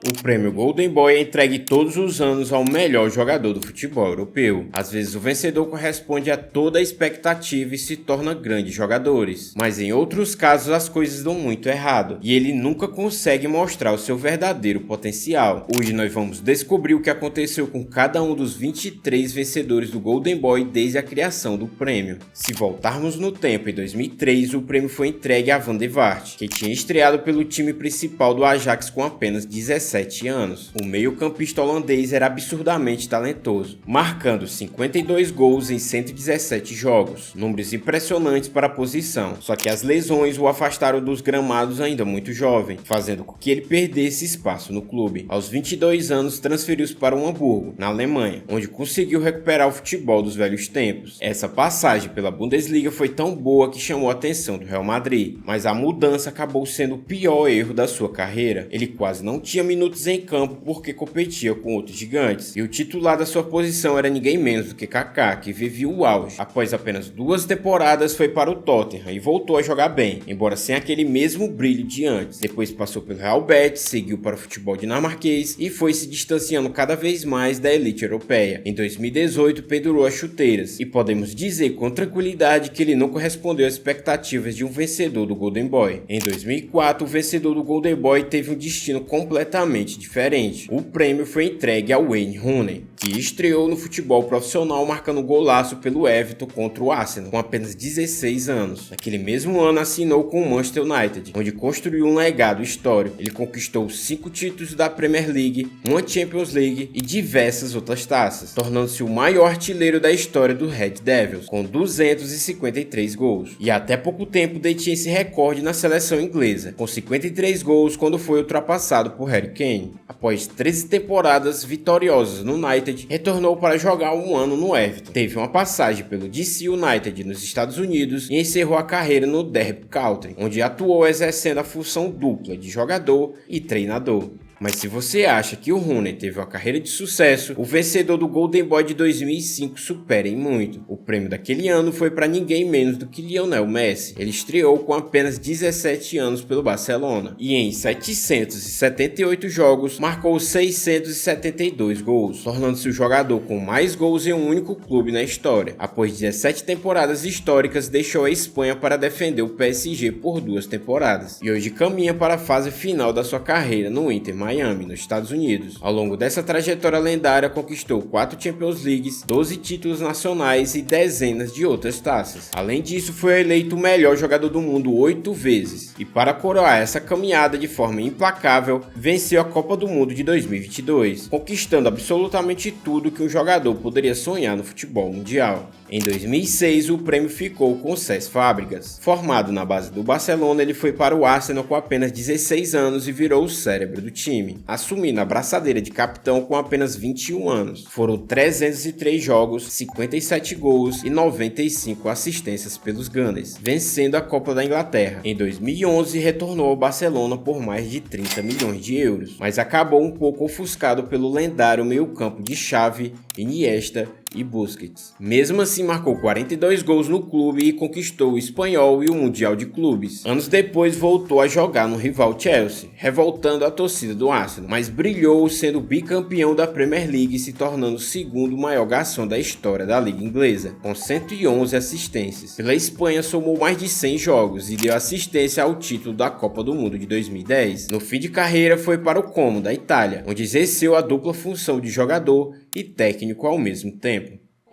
O prêmio Golden Boy é entregue todos os anos ao melhor jogador do futebol europeu. Às vezes o vencedor corresponde a toda a expectativa e se torna grandes jogadores, mas em outros casos as coisas dão muito errado e ele nunca consegue mostrar o seu verdadeiro potencial. Hoje nós vamos descobrir o que aconteceu com cada um dos 23 vencedores do Golden Boy desde a criação do prêmio. Se voltarmos no tempo, em 2003 o prêmio foi entregue a Van de Vaart, que tinha estreado pelo time principal do Ajax com apenas 17 anos. O meio-campista holandês era absurdamente talentoso, marcando 52 gols em 117 jogos, números impressionantes para a posição, só que as lesões o afastaram dos gramados ainda muito jovem, fazendo com que ele perdesse espaço no clube. Aos 22 anos transferiu-se para o Hamburgo, na Alemanha, onde conseguiu recuperar o futebol dos velhos tempos. Essa passagem pela Bundesliga foi tão boa que chamou a atenção do Real Madrid, mas a mudança acabou sendo o pior erro da sua carreira. Ele quase não tinha minutos em campo porque competia com outros gigantes, e o titular da sua posição era ninguém menos do que Kaká, que vivia o auge. Após apenas 2 temporadas foi para o Tottenham e voltou a jogar bem, embora sem aquele mesmo brilho de antes. Depois passou pelo Real Betis, seguiu para o futebol dinamarquês e foi se distanciando cada vez mais da elite europeia. Em 2018 pendurou as chuteiras e podemos dizer com tranquilidade que ele não correspondeu às expectativas de um vencedor do Golden Boy. Em 2004 o vencedor do Golden Boy teve um destino completamente diferente. O prêmio foi entregue a Wayne Rooney, que estreou no futebol profissional marcando golaço pelo Everton contra o Arsenal com apenas 16 anos. Naquele mesmo ano assinou com o Manchester United, onde construiu um legado histórico. Ele conquistou 5 títulos da Premier League, uma Champions League e diversas outras taças, tornando-se o maior artilheiro da história do Red Devils, com 253 gols. E até pouco tempo detinha esse recorde na seleção inglesa, com 53 gols quando foi ultrapassado por Harry Kane. Após 13 temporadas vitoriosas no United, retornou para jogar um ano no Everton. Teve uma passagem pelo DC United nos Estados Unidos e encerrou a carreira no Derby County, onde atuou exercendo a função dupla de jogador e treinador. Mas se você acha que o Rooney teve uma carreira de sucesso, o vencedor do Golden Boy de 2005 supera em muito. O prêmio daquele ano foi para ninguém menos do que Lionel Messi. Ele estreou com apenas 17 anos pelo Barcelona e em 778 jogos marcou 672 gols, tornando-se o jogador com mais gols em um único clube na história. Após 17 temporadas históricas, deixou a Espanha para defender o PSG por 2 temporadas e hoje caminha para a fase final da sua carreira no Inter Miami, nos Estados Unidos. Ao longo dessa trajetória lendária, conquistou 4 Champions Leagues, 12 títulos nacionais e dezenas de outras taças. Além disso, foi eleito o melhor jogador do mundo 8 vezes. E para coroar essa caminhada de forma implacável, venceu a Copa do Mundo de 2022, conquistando absolutamente tudo que um jogador poderia sonhar no futebol mundial. Em 2006, o prêmio ficou com Cesc Fábregas. Formado na base do Barcelona, ele foi para o Arsenal com apenas 16 anos e virou o cérebro do time, assumindo a braçadeira de capitão com apenas 21 anos. Foram 303 jogos, 57 gols e 95 assistências pelos Gunners, vencendo a Copa da Inglaterra. Em 2011, retornou ao Barcelona por mais de 30 milhões de euros, mas acabou um pouco ofuscado pelo lendário meio-campo de Xavi, Iniesta e Busquets. Mesmo assim, marcou 42 gols no clube e conquistou o Espanhol e o Mundial de Clubes. Anos depois, voltou a jogar no rival Chelsea, revoltando a torcida do Arsenal, mas brilhou sendo bicampeão da Premier League e se tornando o segundo maior garçom da história da Liga Inglesa, com 111 assistências. Pela Espanha, somou mais de 100 jogos e deu assistência ao título da Copa do Mundo de 2010. No fim de carreira, foi para o Como, da Itália, onde exerceu a dupla função de jogador e técnico ao mesmo tempo.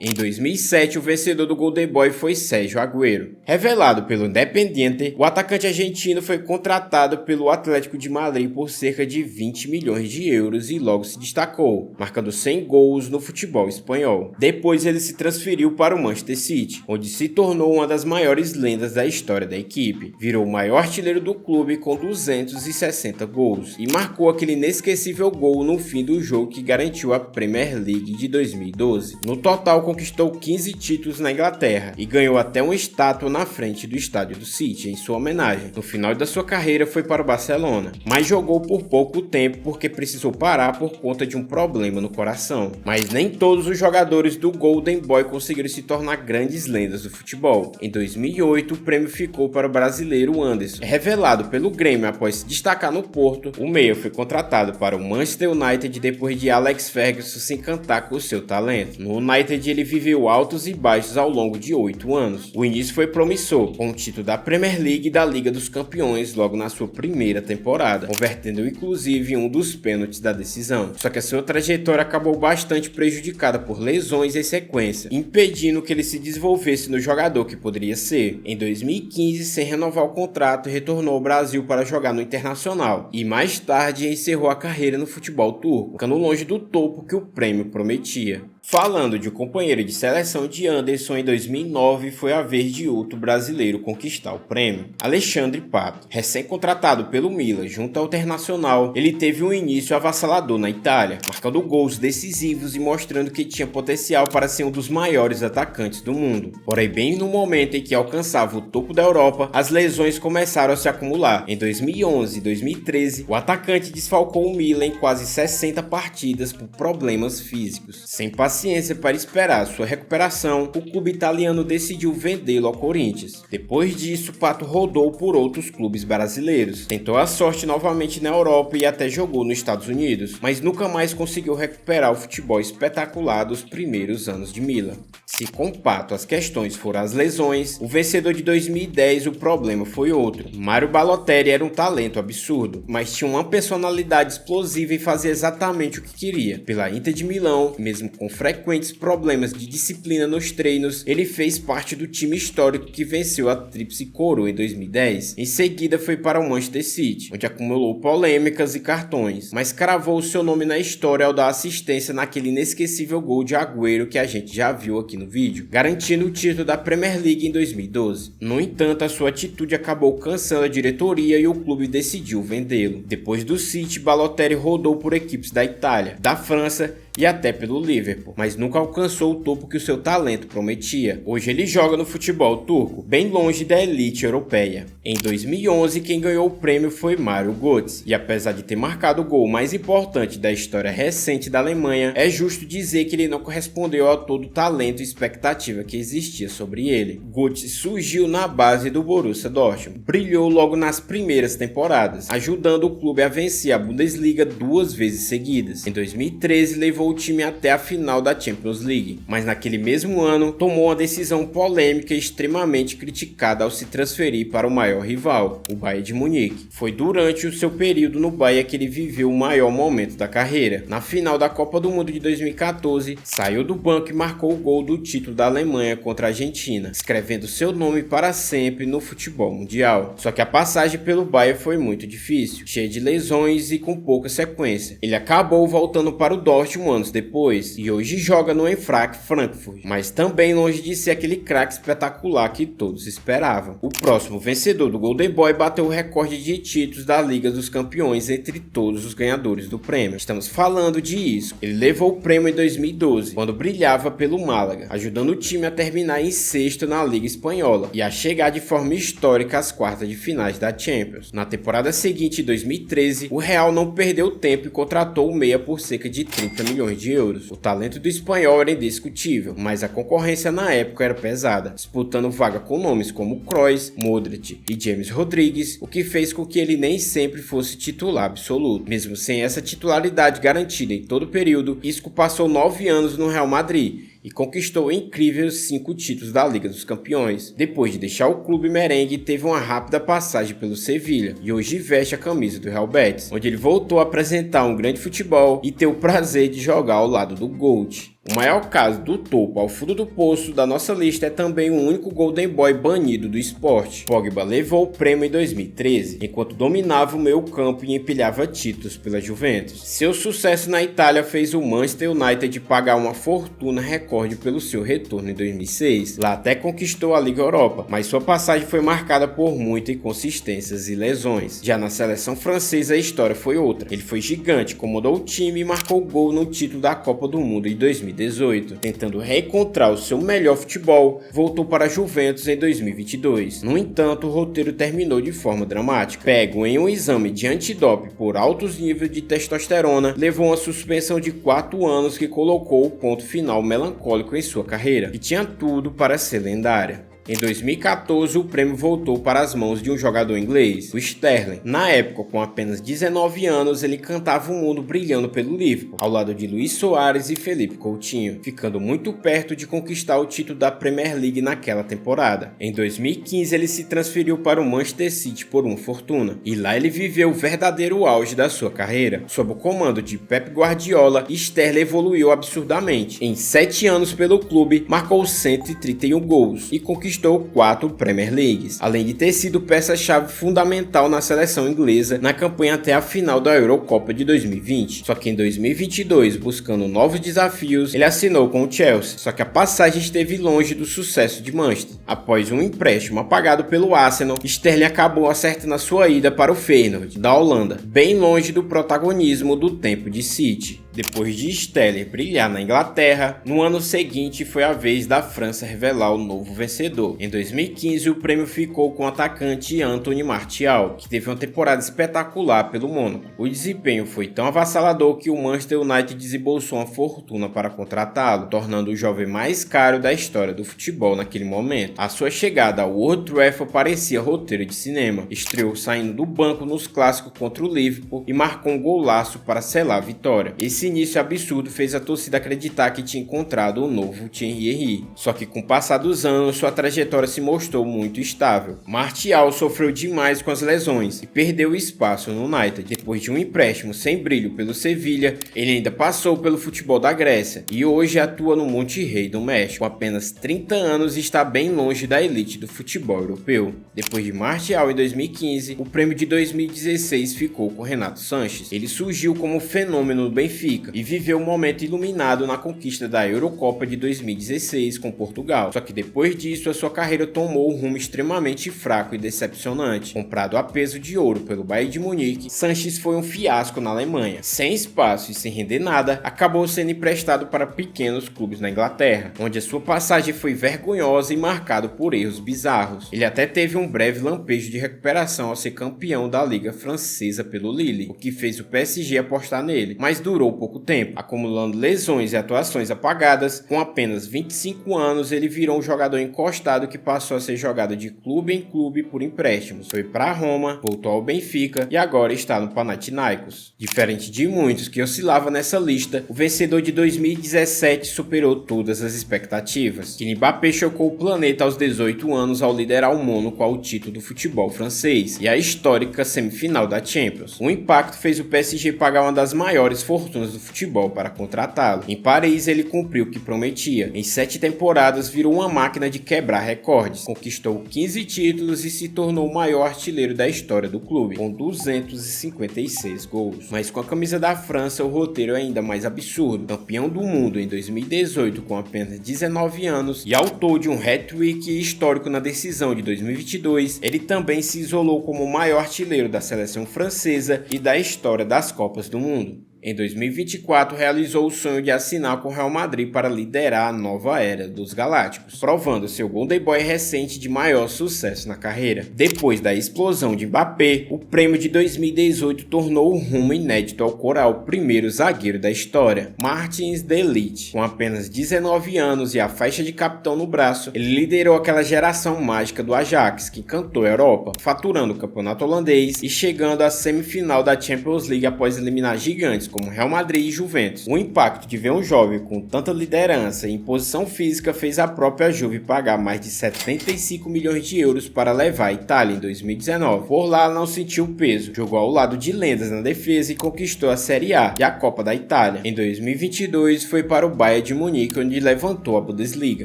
Em 2007, o vencedor do Golden Boy foi Sérgio Agüero. Revelado pelo Independiente, o atacante argentino foi contratado pelo Atlético de Madrid por cerca de 20 milhões de euros e logo se destacou, marcando 100 gols no futebol espanhol. Depois ele se transferiu para o Manchester City, onde se tornou uma das maiores lendas da história da equipe. Virou o maior artilheiro do clube com 260 gols e marcou aquele inesquecível gol no fim do jogo que garantiu a Premier League de 2012. No total, conquistou 15 títulos na Inglaterra e ganhou até uma estátua na frente do estádio do City em sua homenagem. No final da sua carreira foi para o Barcelona, mas jogou por pouco tempo porque precisou parar por conta de um problema no coração. Mas nem todos os jogadores do Golden Boy conseguiram se tornar grandes lendas do futebol. Em 2008, o prêmio ficou para o brasileiro Anderson. Revelado pelo Grêmio após se destacar no Porto, o meia foi contratado para o Manchester United depois de Alex Ferguson se encantar com o seu talento. No United ele viveu altos e baixos ao longo de 8 anos. O início foi promissor, com o título da Premier League e da Liga dos Campeões logo na sua primeira temporada, convertendo inclusive um dos pênaltis da decisão. Só que a sua trajetória acabou bastante prejudicada por lesões em sequência, impedindo que ele se desenvolvesse no jogador que poderia ser. Em 2015, sem renovar o contrato, retornou ao Brasil para jogar no Internacional e mais tarde encerrou a carreira no futebol turco, ficando longe do topo que o prêmio prometia. Falando de um companheiro de seleção de Anderson, em 2009 foi a vez de outro brasileiro conquistar o prêmio, Alexandre Pato. Recém-contratado pelo Milan junto ao Internacional, ele teve um início avassalador na Itália, marcando gols decisivos e mostrando que tinha potencial para ser um dos maiores atacantes do mundo. Porém, bem no momento em que alcançava o topo da Europa, as lesões começaram a se acumular. Em 2011 e 2013, o atacante desfalcou o Milan em quase 60 partidas por problemas físicos. Sem paciência para esperar sua recuperação, o clube italiano decidiu vendê-lo ao Corinthians. Depois disso, Pato rodou por outros clubes brasileiros, tentou a sorte novamente na Europa e até jogou nos Estados Unidos, mas nunca mais conseguiu recuperar o futebol espetacular dos primeiros anos de Milan. Se com Pato as questões foram as lesões, o vencedor de 2010 o problema foi outro. Mário Balotelli era um talento absurdo, mas tinha uma personalidade explosiva e fazia exatamente o que queria. Pela Inter de Milão, mesmo com frequentes problemas de disciplina nos treinos, ele fez parte do time histórico que venceu a Tríplice Coroa em 2010. Em seguida foi para o Manchester City, onde acumulou polêmicas e cartões, mas cravou seu nome na história ao dar assistência naquele inesquecível gol de Agüero que a gente já viu aqui no vídeo, garantindo o título da Premier League em 2012. No entanto, a sua atitude acabou cansando a diretoria e o clube decidiu vendê-lo. Depois do City, Balotelli rodou por equipes da Itália, da França e até pelo Liverpool, mas nunca alcançou o topo que o seu talento prometia. Hoje ele joga no futebol turco, bem longe da elite europeia. Em 2011, quem ganhou o prêmio foi Mario Götze, e apesar de ter marcado o gol mais importante da história recente da Alemanha, é justo dizer que ele não correspondeu a todo o talento e expectativa que existia sobre ele. Götze surgiu na base do Borussia Dortmund, brilhou logo nas primeiras temporadas, ajudando o clube a vencer a Bundesliga 2 vezes seguidas. Em 2013, levou o time até a final da Champions League, mas naquele mesmo ano tomou uma decisão polêmica e extremamente criticada ao se transferir para o maior rival, o Bayern de Munique. Foi durante o seu período no Bayern que ele viveu o maior momento da carreira. Na final da Copa do Mundo de 2014, saiu do banco e marcou o gol do título da Alemanha contra a Argentina, escrevendo seu nome para sempre no futebol mundial. Só que a passagem pelo Bayern foi muito difícil, cheia de lesões e com pouca sequência. Ele acabou voltando para o Dortmund anos depois e hoje joga no Eintracht Frankfurt, mas também longe de ser aquele craque espetacular que todos esperavam. O próximo vencedor do Golden Boy bateu o recorde de títulos da Liga dos Campeões entre todos os ganhadores do prêmio. Estamos falando de Isco. Ele levou o prêmio em 2012, quando brilhava pelo Málaga, ajudando o time a terminar em sexto na Liga Espanhola e a chegar de forma histórica às quartas de finais da Champions. Na temporada seguinte, em 2013, o Real não perdeu tempo e contratou o meia por cerca de 30 milhões de euros. O talento do espanhol era indiscutível, mas a concorrência na época era pesada, disputando vaga com nomes como Kroos, Modric e James Rodrigues, o que fez com que ele nem sempre fosse titular absoluto. Mesmo sem essa titularidade garantida em todo o período, Isco passou 9 anos no Real Madrid e conquistou incríveis 5 títulos da Liga dos Campeões. Depois de deixar o clube merengue, teve uma rápida passagem pelo Sevilha e hoje veste a camisa do Real Betis, onde ele voltou a apresentar um grande futebol e ter o prazer de jogar ao lado do GOAT. O maior caso do topo ao fundo do poço da nossa lista é também o único Golden Boy banido do esporte. Pogba levou o prêmio em 2013, enquanto dominava o meio campo e empilhava títulos pela Juventus. Seu sucesso na Itália fez o Manchester United pagar uma fortuna recorde pelo seu retorno em 2006. Lá até conquistou a Liga Europa, mas sua passagem foi marcada por muitas inconsistências e lesões. Já na seleção francesa a história foi outra. Ele foi gigante, comandou o time e marcou gol no título da Copa do Mundo em 2018. 2018. Tentando reencontrar o seu melhor futebol, voltou para a Juventus em 2022. No entanto, o roteiro terminou de forma dramática. Pego em um exame de antidoping por altos níveis de testosterona, levou uma suspensão de 4 anos que colocou o ponto final melancólico em sua carreira, que tinha tudo para ser lendária. Em 2014, o prêmio voltou para as mãos de um jogador inglês, o Sterling. Na época, com apenas 19 anos, ele cantava o mundo brilhando pelo Liverpool, ao lado de Luís Soares e Felipe Coutinho, ficando muito perto de conquistar o título da Premier League naquela temporada. Em 2015, ele se transferiu para o Manchester City por uma fortuna, e lá ele viveu o verdadeiro auge da sua carreira. Sob o comando de Pep Guardiola, Sterling evoluiu absurdamente. Em 7 anos pelo clube, marcou 131 gols e conquistou 4 Premier Leagues, além de ter sido peça-chave fundamental na seleção inglesa na campanha até a final da Eurocopa de 2020. Só que em 2022, buscando novos desafios, ele assinou com o Chelsea, só que a passagem esteve longe do sucesso de Manchester. Após um empréstimo apagado pelo Arsenal, Sterling acabou acertando a sua ida para o Feyenoord, da Holanda, bem longe do protagonismo do tempo de City. Depois de Sterling brilhar na Inglaterra, no ano seguinte foi a vez da França revelar o novo vencedor. Em 2015, o prêmio ficou com o atacante Anthony Martial, que teve uma temporada espetacular pelo Mônaco. O desempenho foi tão avassalador que o Manchester United desembolsou uma fortuna para contratá-lo, tornando o jovem mais caro da história do futebol naquele momento. A sua chegada ao Old Trafford parecia roteiro de cinema. Estreou saindo do banco nos clássicos contra o Liverpool e marcou um golaço para selar a vitória. Esse início absurdo fez a torcida acreditar que tinha encontrado o novo Thierry Henry. Só que com o passar dos anos, sua trajetória se mostrou muito estável. Martial sofreu demais com as lesões e perdeu espaço no United. Depois de um empréstimo sem brilho pelo Sevilha, ele ainda passou pelo futebol da Grécia e hoje atua no Monterrey do México. Com apenas 30 anos, está bem longe da elite do futebol europeu. Depois de Martial em 2015, o prêmio de 2016 ficou com Renato Sanches. Ele surgiu como fenômeno do Benfica e viveu um momento iluminado na conquista da Eurocopa de 2016 com Portugal. Só que depois disso, a sua carreira tomou um rumo extremamente fraco e decepcionante. Comprado a peso de ouro pelo Bayern de Munique, Sanches foi um fiasco na Alemanha. Sem espaço e sem render nada, acabou sendo emprestado para pequenos clubes na Inglaterra, onde a sua passagem foi vergonhosa e marcada por erros bizarros. Ele até teve um breve lampejo de recuperação ao ser campeão da Liga Francesa pelo Lille, o que fez o PSG apostar nele, mas durou pouco tempo, acumulando lesões e atuações apagadas. Com apenas 25 anos, ele virou um jogador encostado que passou a ser jogado de clube em clube por empréstimos. Foi para Roma, voltou ao Benfica e agora está no Panathinaikos. Diferente de muitos que oscilavam nessa lista, o vencedor de 2017 superou todas as expectativas. Kylian Mbappé chocou o planeta aos 18 anos ao liderar o Mônaco ao título do futebol francês e a histórica semifinal da Champions. O impacto fez o PSG pagar uma das maiores fortunas do futebol para contratá-lo. Em Paris, ele cumpriu o que prometia. Em 7 temporadas, virou uma máquina de quebrar recordes. Conquistou 15 títulos e se tornou o maior artilheiro da história do clube, com 256 gols. Mas com a camisa da França, o roteiro é ainda mais absurdo. Campeão do mundo em 2018 com apenas 19 anos e autor de um hat-trick histórico na decisão de 2022, ele também se isolou como o maior artilheiro da seleção francesa e da história das Copas do Mundo. Em 2024, realizou o sonho de assinar com o Real Madrid para liderar a nova era dos Galácticos, provando seu Golden Boy recente de maior sucesso na carreira. Depois da explosão de Mbappé, o prêmio de 2018 tornou o rumo inédito ao coral o primeiro zagueiro da história, Martins de Ligt. Com apenas 19 anos e a faixa de capitão no braço, ele liderou aquela geração mágica do Ajax, que encantou a Europa, faturando o campeonato holandês e chegando à semifinal da Champions League após eliminar gigantes como Real Madrid e Juventus. O impacto de ver um jovem com tanta liderança e imposição física fez a própria Juve pagar mais de 75 milhões de euros para levar a Itália em 2019. Por lá não sentiu o peso, jogou ao lado de lendas na defesa e conquistou a Série A e a Copa da Itália. Em 2022 foi para o Bayern de Munique, onde levantou a Bundesliga,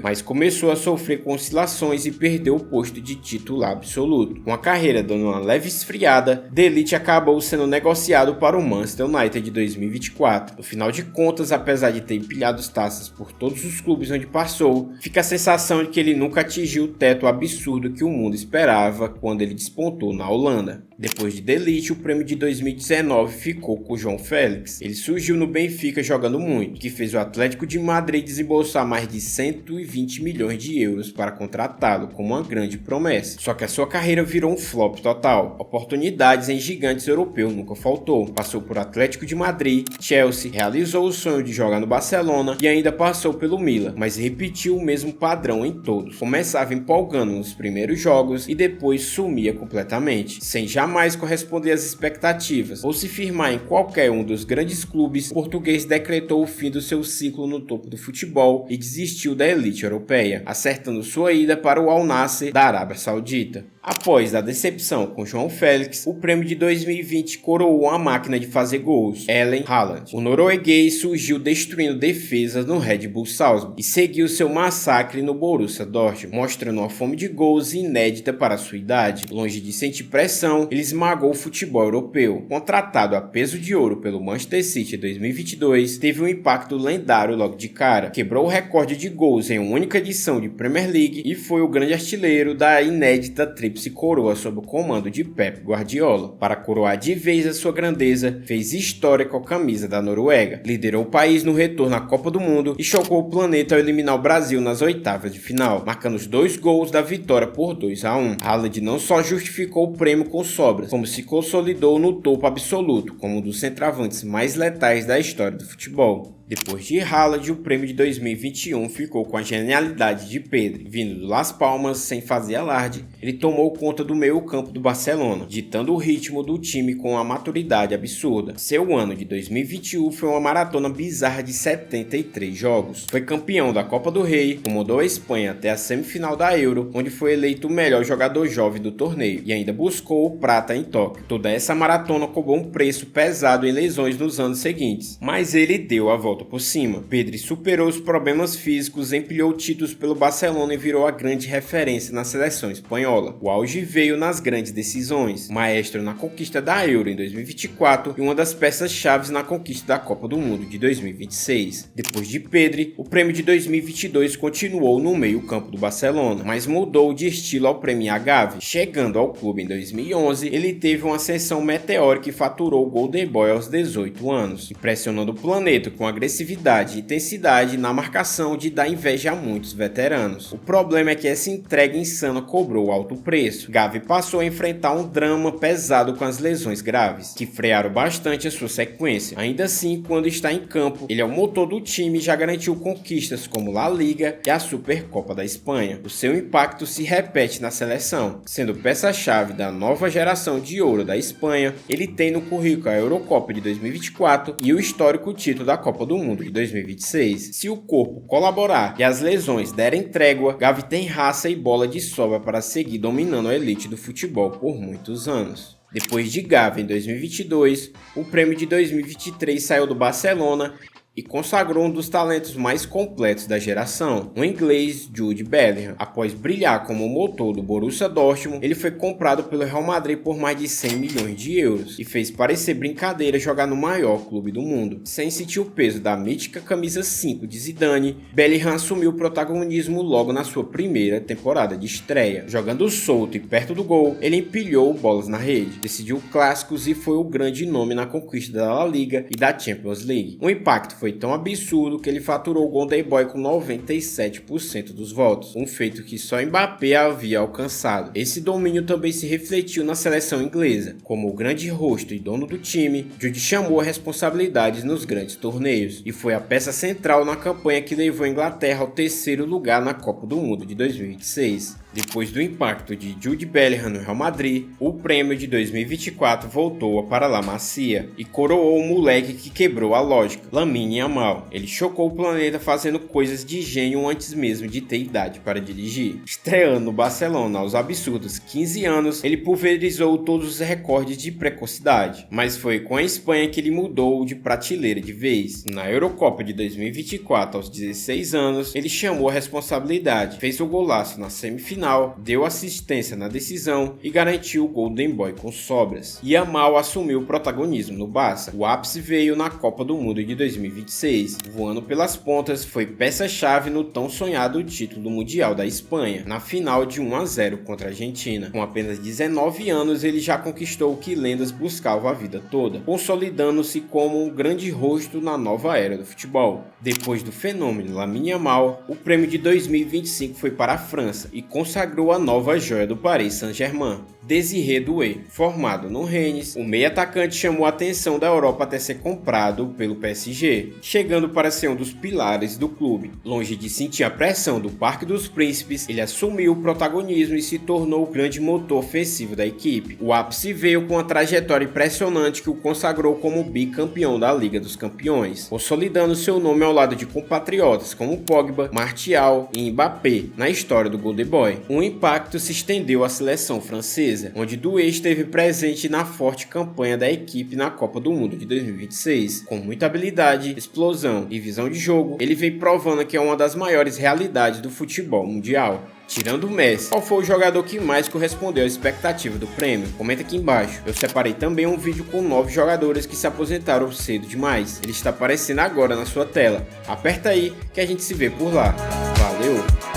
mas começou a sofrer com oscilações e perdeu o posto de titular absoluto. Com a carreira dando uma leve esfriada, De Ligt acabou sendo negociado para o Manchester United de 2023 2024. No final de contas, apesar de ter empilhado as taças por todos os clubes onde passou, fica a sensação de que ele nunca atingiu o teto absurdo que o mundo esperava quando ele despontou na Holanda. Depois de De Ligt, o prêmio de 2019 ficou com o João Félix. Ele surgiu no Benfica jogando muito, que fez o Atlético de Madrid desembolsar mais de 120 milhões de euros para contratá-lo como uma grande promessa. Só que a sua carreira virou um flop total. Oportunidades em gigantes europeus nunca faltou. Passou por Atlético de Madrid, Chelsea, realizou o sonho de jogar no Barcelona e ainda passou pelo Milan, mas repetiu o mesmo padrão em todos. Começava empolgando nos primeiros jogos e depois sumia completamente, sem jamais corresponder às expectativas ou se firmar em qualquer um dos grandes clubes. O português decretou o fim do seu ciclo no topo do futebol e desistiu da elite europeia, acertando sua ida para o Al Nassr da Arábia Saudita. Após a decepção com João Félix, o prêmio de 2020 coroou a máquina de fazer gols, Erling Haaland. O norueguês surgiu destruindo defesas no Red Bull Salzburg e seguiu seu massacre no Borussia Dortmund, mostrando uma fome de gols inédita para sua idade. Longe de sentir pressão, ele esmagou o futebol europeu. Contratado a peso de ouro pelo Manchester City em 2022, teve um impacto lendário logo de cara. Quebrou o recorde de gols em uma única edição de Premier League e foi o grande artilheiro da inédita tríplice coroa sob o comando de Pep Guardiola. Para coroar de vez a sua grandeza, fez história com a camisa da Noruega, liderou o país no retorno à Copa do Mundo e chocou o planeta ao eliminar o Brasil nas oitavas de final, marcando os 2 gols da vitória por 2-1. Haaland não só justificou o prêmio com sobras, como se consolidou no topo absoluto como um dos centroavantes mais letais da história do futebol. Depois de Haaland, o prêmio de 2021 ficou com a genialidade de Pedri. Vindo do Las Palmas sem fazer alarde, ele tomou conta do meio-campo do Barcelona, ditando o ritmo do time com uma maturidade absurda. Seu ano de 2021 foi uma maratona bizarra de 73 jogos. Foi campeão da Copa do Rei, comandou a Espanha até a semifinal da Euro, onde foi eleito o melhor jogador jovem do torneio, e ainda buscou o prata em Tóquio. Toda essa maratona cobrou um preço pesado em lesões nos anos seguintes, mas ele deu a volta por cima. Pedri superou os problemas físicos, empilhou títulos pelo Barcelona e virou a grande referência na seleção espanhola. O auge veio nas grandes decisões, maestro na conquista da Euro em 2024 e uma das peças-chave na conquista da Copa do Mundo de 2026. Depois de Pedri, o prêmio de 2022 continuou no meio-campo do Barcelona, mas mudou de estilo ao premiar Gavi. Chegando ao clube em 2011, ele teve uma ascensão meteórica e faturou o Golden Boy aos 18 anos, impressionando o planeta com agressividade e intensidade na marcação de dar inveja a muitos veteranos. O problema é que essa entrega insana cobrou alto preço. Gavi passou a enfrentar um drama pesado com as lesões graves, que frearam bastante a sua sequência. Ainda assim, quando está em campo, ele é o motor do time e já garantiu conquistas como La Liga e a Supercopa da Espanha. O seu impacto se repete na seleção. Sendo peça-chave da nova geração de ouro da Espanha, ele tem no currículo a Eurocopa de 2024 e o histórico título da Copa do Mundo de 2026. Se o corpo colaborar e as lesões derem trégua, Gavi tem raça e bola de sobra para seguir dominando a elite do futebol por muitos anos. Depois de Gavi em 2022, o prêmio de 2023 saiu do Barcelona e consagrou um dos talentos mais completos da geração, o inglês Jude Bellingham. Após brilhar como motor do Borussia Dortmund, ele foi comprado pelo Real Madrid por mais de 100 milhões de euros e fez parecer brincadeira jogar no maior clube do mundo. Sem sentir o peso da mítica camisa 5 de Zidane, Bellingham assumiu o protagonismo logo na sua primeira temporada de estreia. Jogando solto e perto do gol, ele empilhou bolas na rede, decidiu clássicos e foi o grande nome na conquista da La Liga e da Champions League. O impacto foi tão absurdo que ele faturou o Golden Boy com 97% dos votos, um feito que só Mbappé havia alcançado. Esse domínio também se refletiu na seleção inglesa. Como o grande rosto e dono do time, Jude chamou a responsabilidades nos grandes torneios e foi a peça central na campanha que levou a Inglaterra ao 3º lugar na Copa do Mundo de 2026. Depois do impacto de Jude Bellingham no Real Madrid, o prêmio de 2024 voltou para La Masia e coroou o moleque que quebrou a lógica, Lamine Lamine Yamal. Ele chocou o planeta fazendo coisas de gênio antes mesmo de ter idade para dirigir. Estreando no Barcelona aos absurdos 15 anos, ele pulverizou todos os recordes de precocidade, mas foi com a Espanha que ele mudou de prateleira de vez. Na Eurocopa de 2024, aos 16 anos, ele chamou a responsabilidade, fez o golaço na semifinal, deu assistência na decisão e garantiu o Golden Boy com sobras. Yamal assumiu o protagonismo no Barça. O ápice veio na Copa do Mundo de 2026. Voando pelas pontas, foi peça-chave no tão sonhado título mundial da Espanha, na final de 1-0 contra a Argentina. Com apenas 19 anos, ele já conquistou o que lendas buscavam a vida toda, consolidando-se como um grande rosto na nova era do futebol. Depois do fenômeno Lamine Yamal, o prêmio de 2025 foi para a França e consagrou a nova joia do Paris Saint-Germain, Désiré Doué. Formado no Rennes, o meio-atacante chamou a atenção da Europa até ser comprado pelo PSG, chegando para ser um dos pilares do clube. Longe de sentir a pressão do Parque dos Príncipes, ele assumiu o protagonismo e se tornou o grande motor ofensivo da equipe. O ápice veio com uma trajetória impressionante que o consagrou como bicampeão da Liga dos Campeões, consolidando seu nome ao lado de compatriotas como Pogba, Martial e Mbappé na história do Golden Boy. O impacto se estendeu à seleção francesa, onde Doué esteve presente na forte campanha da equipe na Copa do Mundo de 2026. Com muita habilidade, explosão e visão de jogo, ele vem provando que é uma das maiores realidades do futebol mundial. Tirando o Messi, qual foi o jogador que mais correspondeu à expectativa do prêmio? Comenta aqui embaixo. Eu separei também um vídeo com 9 jogadores que se aposentaram cedo demais. Ele está aparecendo agora na sua tela. Aperta aí que a gente se vê por lá. Valeu!